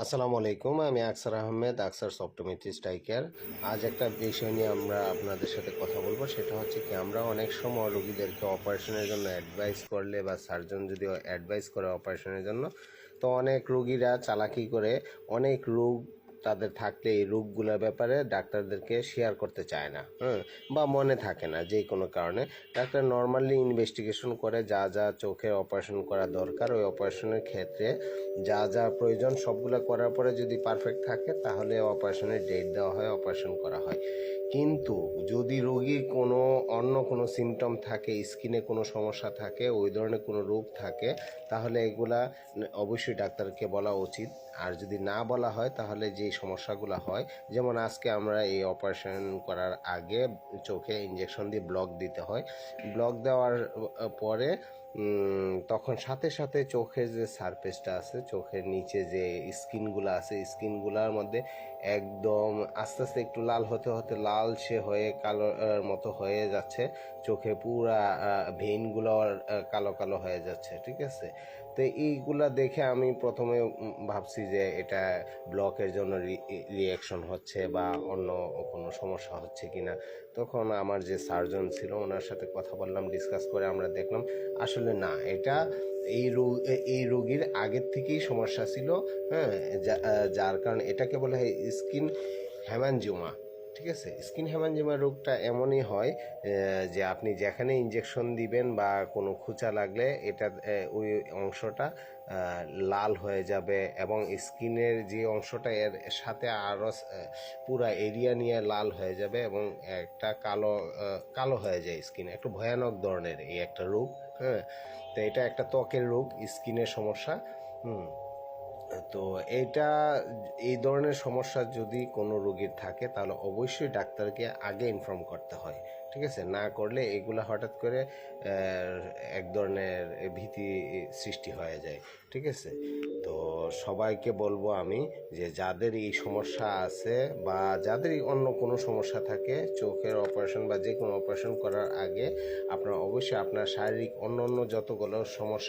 আসসালামু আলাইকুম, আমি আকসার আহমেদ, আকসার অপটোমেট্রিস্ট আই কেয়ার। আজ একটা বিষয় নিয়ে আমরা আপনাদের সাথে কথা বলবো। সেটা হচ্ছে কি, আমরা অনেক সময় রোগীদেরকে অপারেশনের জন্য অ্যাডভাইস করলে বা সার্জন যদি অ্যাডভাইস করে অপারেশনের জন্য, তো অনেক রোগীরা চালাকি করে অনেক রোগ তাদের থাকলে এই রোগগুলোর ব্যাপারে ডাক্তারদেরকে শেয়ার করতে চায় না, বা মনে থাকে না যে কোনো কারণে। ডাক্তার নর্মালি ইনভেস্টিগেশন করে যা যা চোখে অপারেশন করা দরকার, ওই অপারেশনের ক্ষেত্রে যা যা প্রয়োজন সবগুলো করার পরে যদি পারফেক্ট থাকে তাহলে অপারেশনের ডেট দেওয়া হয়, অপারেশন করা হয়। কিন্তু যদি রোগীর কোনো অন্য কোনো সিমটম থাকে, স্কিনে কোনো সমস্যা থাকে, ওই ধরনের কোনো রোগ থাকে, তাহলে এগুলা অবশ্যই ডাক্তারকে বলা উচিত। আর যদি না বলা হয় তাহলে যে সমস্যাগুলো হয়, যেমন আজকে আমরা এই অপারেশন করার আগে চোখে ইঞ্জেকশন দিয়ে ব্লক দিতে হয়। ব্লক দেওয়ার পরে তখন সাথে সাথে চোখের যে সারফেসটা আছে, চোখের নিচে যে স্কিনগুলো আছে, স্কিনগুলোর মধ্যে একদম আস্তে আস্তে একটু লাল হতে হতে লালচে হয়ে কালো মতো হয়ে যাচ্ছে। চোখে পুরা ভেইনগুলো কালো কালো হয়ে যাচ্ছে, ঠিক আছে। তো এইগুলা দেখে আমি প্রথমে ভাবছি যে এটা ব্লকের জন্য রিয়াকশন হচ্ছে বা অন্য কোনো সমস্যা হচ্ছে কিনা। তখন আমার যে সার্জন ছিল ওনার সাথে কথা বললাম, ডিসকাস করে আমরা দেখলাম আসলে না, এটা এই রোগীর আগের থেকেই সমস্যা ছিল। হ্যাঁ, যার কারণে এটাকে বলা হয় স্কিন হ্যামানজিওমা। ঠিক আছে, স্কিন হ্যামানজিওমা রোগটা এমনই হয় যে আপনি যেখানে ইঞ্জেকশন দিবেন বা কোনো খুঁচা লাগলে এটা ওই অংশটা লাল হয়ে যাবে, এবং স্কিনের যে অংশটা এর সাথে আরও পুরা এরিয়া নিয়ে লাল হয়ে যাবে, এবং একটা কালো কালো হয়ে যায় স্কিন। একটু ভয়ানক ধরনের এই একটা রোগ। হ্যাঁ, তো এটা একটা ত্বকের রোগ, স্কিনের সমস্যা। হুম তো এইটা, এই ধরনের সমস্যা যদি কোনো রোগীর থাকে তাহলে অবশ্যই ডাক্তারকে আগে ইনফর্ম করতে হয়। ঠিক আছে, না করলে এগুলো হঠাৎ করে এক ধরনের ভীতি সৃষ্টি হয়ে যায়। ঠিক আছে, তো সবাইকে বলবো আমি যে যাদের এই সমস্যা আছে বা যাদের অন্য কোনো সমস্যা থাকে, চোখের অপারেশন বা যে কোনো অপারেশন করার আগে আপনারা অবশ্যই আপনার শারীরিক অন্য অন্য যতগুলো সমস্যা